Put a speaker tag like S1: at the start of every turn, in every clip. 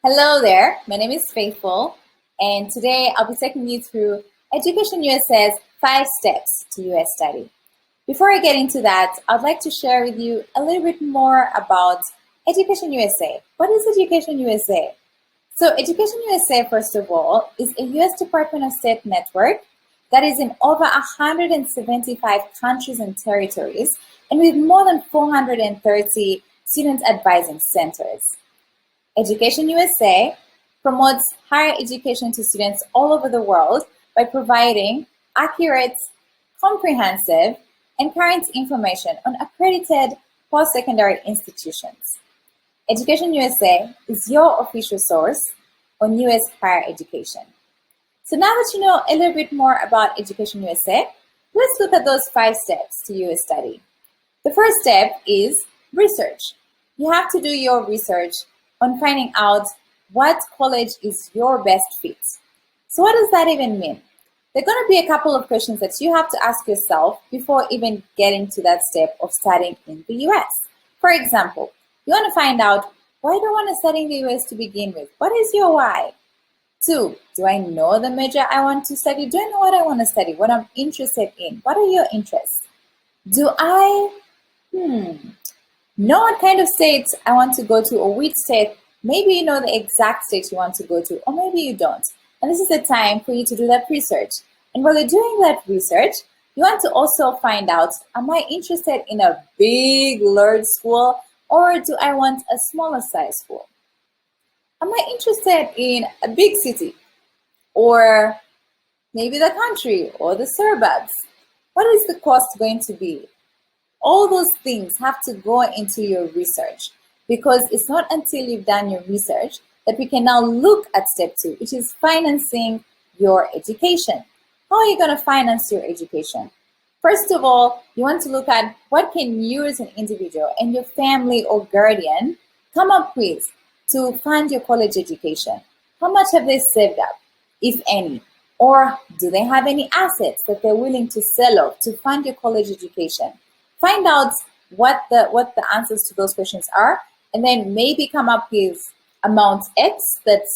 S1: Hello there, my name is Faithful, and today I'll be taking you through Education USA's 5 steps to US study. Before I get into that, I'd like to share with you a little bit more about Education USA. What is Education USA? So Education USA, first of all, is a US Department of State network that is in over 175 countries and territories, and with more than 430 student advising centers. Education USA promotes higher education to students all over the world by providing accurate, comprehensive, and current information on accredited post-secondary institutions. Education USA is your official source on US higher education. So now that you know a little bit more about Education USA, let's look at those 5 steps to US study. The first step is research. You have to do your research on finding out what college is your best fit. So what does that even mean? There are going to be a couple of questions that you have to ask yourself before even getting to that step of studying in the US. For example, you want to find out, why do I want to study in the US to begin with? What is your why? 2, do I know the major I want to study? Do I know what I want to study? What I'm interested in? What are your interests? Do I know what kind of state I want to go to, or which state? Maybe you know the exact state you want to go to, or maybe you don't. And this is the time for you to do that research. And while you're doing that research, you want to also find out, am I interested in a big, large school, or do I want a smaller size school? Am I interested in a big city, or maybe the country, or the suburbs? What is the cost going to be? All those things have to go into your research, because it's not until you've done your research that we can now look at step 2, which is financing your education. How are you going to finance your education? First of all, you want to look at what can you as an individual and your family or guardian come up with to fund your college education. How much have they saved up, if any? Or do they have any assets that they're willing to sell off to fund your college education? Find out what the answers to those questions are, and then maybe come up with amount X that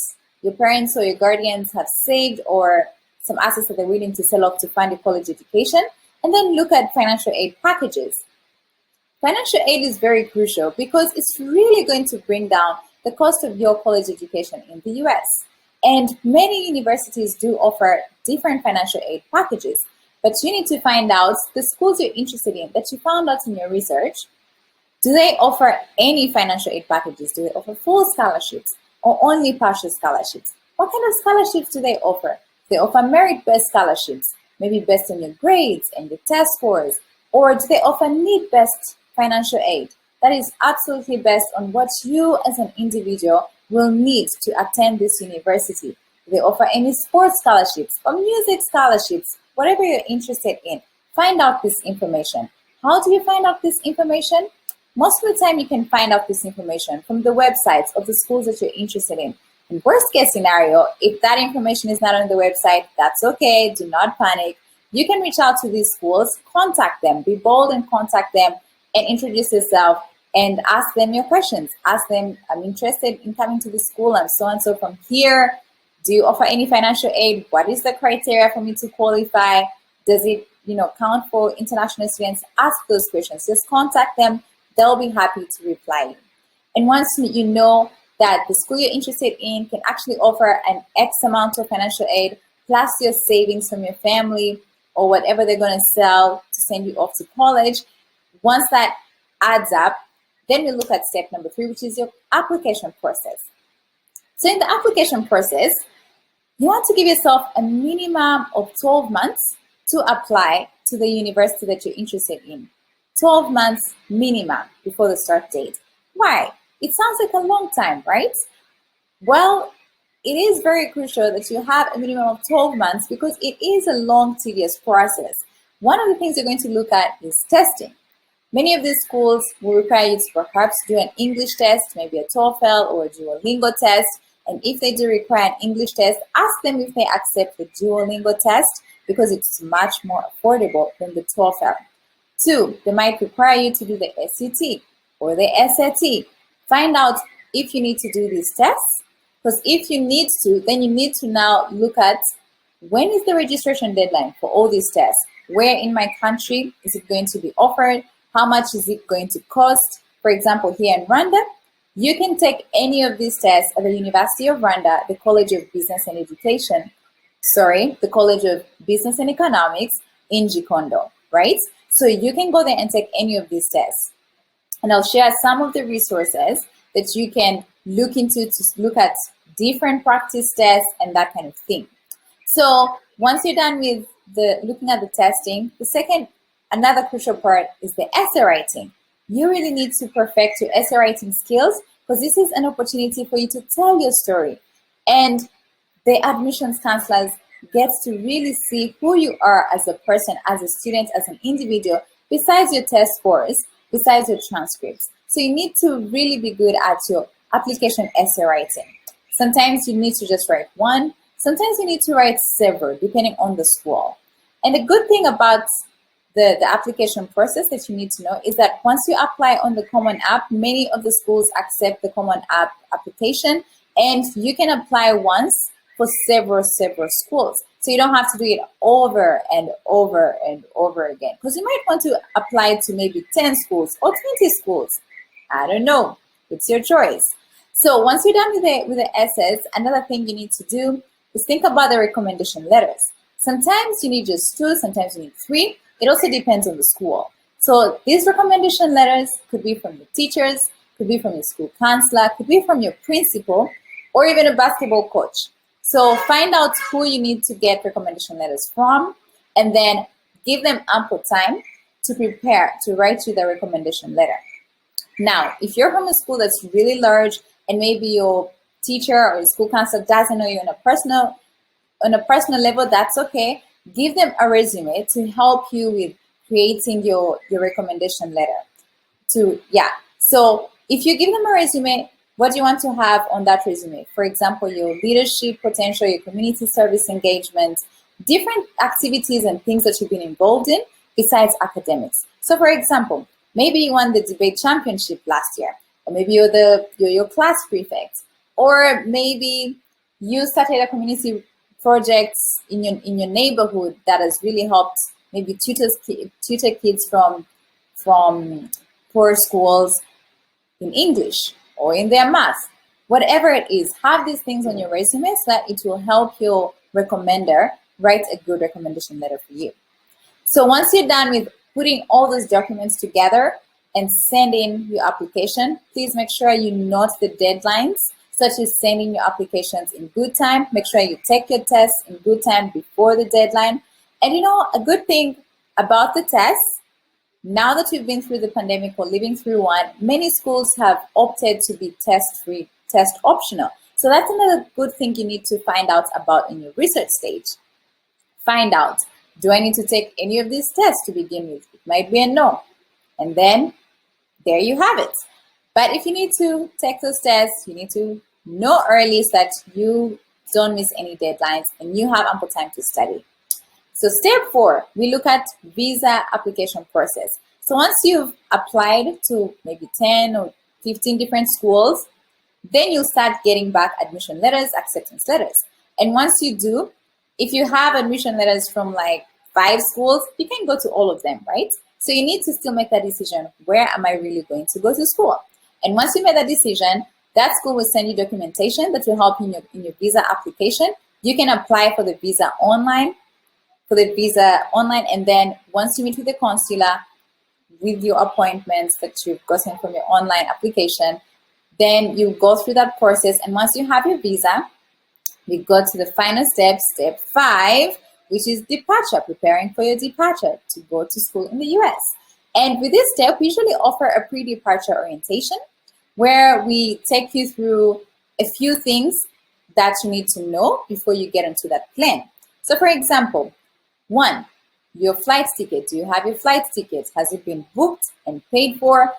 S1: your parents or your guardians have saved, or some assets that they're willing to sell off to fund your college education, and then look at financial aid packages. Financial aid is very crucial because it's really going to bring down the cost of your college education in the US. And many universities do offer different financial aid packages, but you need to find out the schools you're interested in that you found out in your research. Do they offer any financial aid packages? Do they offer full scholarships or only partial scholarships? What kind of scholarships do they offer? They offer merit-based scholarships, maybe based on your grades and your test scores, or do they offer need-based financial aid? That is absolutely based on what you as an individual will need to attend this university. Do they offer any sports scholarships or music scholarships? Whatever you're interested in, find out this information. How do you find out this information? Most of the time, you can find out this information from the websites of the schools that you're interested in. In worst case scenario, if that information is not on the website, that's okay. Do not panic. You can reach out to these schools, contact them, be bold and contact them, and introduce yourself and ask them your questions. Ask them, I'm interested in coming to the school. I'm so and so from here. Do you offer any financial aid? What is the criteria for me to qualify? Does it, count for international students? Ask those questions. Just contact them. They'll be happy to reply you. And once you know that the school you're interested in can actually offer an X amount of financial aid, plus your savings from your family or whatever they're going to sell to send you off to college, once that adds up, then we look at step number 3, which is your application process. So in the application process, you want to give yourself a minimum of 12 months to apply to the university that you're interested in. 12 months minimum before the start date. Why? It sounds like a long time, right? Well, it is very crucial that you have a minimum of 12 months because it is a long, tedious process. One of the things you're going to look at is testing. Many of these schools will require you to perhaps do an English test, maybe a TOEFL or a Duolingo test. And if they do require an English test, ask them if they accept the Duolingo test because it's much more affordable than the TOEFL. 2, they might require you to do the SAT or the SAT. Find out if you need to do these tests Because if you need to, then you need to now look at when is the registration deadline for all these tests? Where in my country is it going to be offered? How much is it going to cost? For example, here in Rwanda, you can take any of these tests at the University of Rwanda, the College of Business and Education, the College of Business and Economics in Gikondo, right? So you can go there and take any of these tests. And I'll share some of the resources that you can look into to look at different practice tests and that kind of thing. So once you're done with looking at the testing, another crucial part is the essay writing. You really need to perfect your essay writing skills because this is an opportunity for you to tell your story. And the admissions counselors get to really see who you are as a person, as a student, as an individual, besides your test scores, besides your transcripts. So you need to really be good at your application essay writing. Sometimes you need to just write one. Sometimes you need to write several, depending on the school. And the good thing about the application process that you need to know is that once you apply on the Common App, many of the schools accept the Common App application, and you can apply once for several schools. So you don't have to do it over and over and over again, because you might want to apply to maybe 10 schools or 20 schools. I don't know. It's your choice. So once you're done with the essays, another thing you need to do is think about the recommendation letters. Sometimes you need just 2, sometimes you need 3. It also depends on the school. So these recommendation letters could be from the teachers, could be from your school counselor, could be from your principal, or even a basketball coach. So find out who you need to get recommendation letters from, and then give them ample time to prepare to write you the recommendation letter. Now, if you're from a school that's really large and maybe your teacher or your school counselor doesn't know you on a personal level, that's okay. Give them a resume to help you with creating your recommendation letter. So if you give them a resume, what do you want to have on that resume? For example, your leadership potential, your community service engagement, different activities and things that you've been involved in besides academics. So for example, maybe you won the debate championship last year, or maybe you're your class prefect, or maybe you started a community project in your neighborhood that has really helped maybe tutor kids from poor schools in English or in their math. Whatever it is, have these things on your resume so that it will help your recommender write a good recommendation letter for you. So once you're done with putting all those documents together and sending your application, please make sure you note the deadlines, such as sending your applications in good time. Make sure you take your tests in good time before the deadline. And a good thing about the tests, now that we've been through the pandemic or living through one, many schools have opted to be test-free, test optional. So that's another good thing you need to find out about in your research stage. Find out, do I need to take any of these tests to begin with? It might be a no. And then there you have it. But if you need to take those tests, you need to know early so that you don't miss any deadlines and you have ample time to study. So step 4, we look at visa application process. So once you've applied to maybe 10 or 15 different schools, then you'll start getting back admission letters, acceptance letters. And once you do, if you have admission letters from like 5 schools, you can go to all of them, right? So you need to still make that decision. Where am I really going to go to school? And once you make that decision, that school will send you documentation that will help in your visa application. You can apply for the visa online, and then once you meet with the consular with your appointments that you've gotten from your online application, then you go through that process. And once you have your visa, we go to the final step, step 5, which is departure, preparing for your departure to go to school in the US. And with this step, we usually offer a pre-departure orientation where we take you through a few things that you need to know before you get into that plane. So for example, 1, your flight ticket. Do you have your flight ticket? Has it been booked and paid for?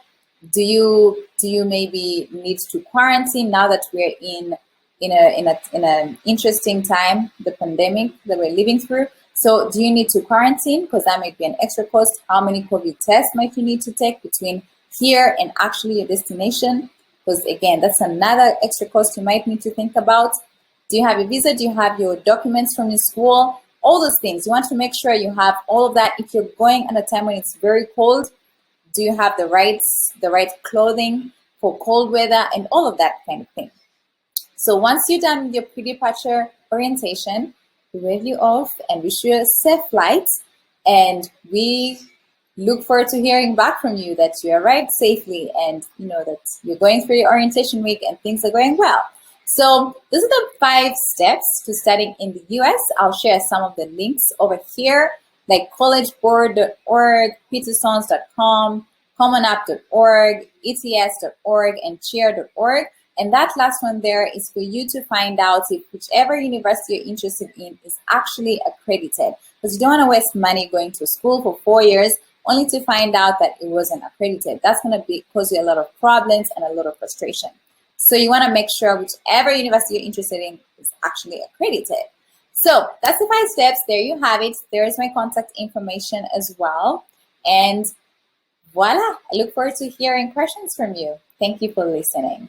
S1: Do you maybe need to quarantine now that we're in an interesting time, the pandemic that we're living through? So do you need to quarantine? Because that might be an extra cost. How many COVID tests might you need to take between here and actually your destination? because again, that's another extra cost you might need to think about. Do you have your visa? Do you have your documents from your school? All those things. You want to make sure you have all of that. If you're going at a time when it's very cold, do you have the right clothing for cold weather and all of that kind of thing. So once you're done with your pre-departure orientation, we wave you off and wish you a safe flight. And we look forward to hearing back from you that you arrived safely and that you're going through your orientation week and things are going well. So these are the 5 steps to studying in the US. I'll share some of the links over here, like collegeboard.org, petersons.com, commonapp.org, ets.org, and cheer.org. And that last one there is for you to find out if whichever university you're interested in is actually accredited. Because you don't want to waste money going to school for 4 years only to find out that it wasn't accredited. That's going to cause you a lot of problems and a lot of frustration. So you want to make sure whichever university you're interested in is actually accredited. So that's the 5 steps. There you have it. There is my contact information as well. And voila, I look forward to hearing questions from you. Thank you for listening.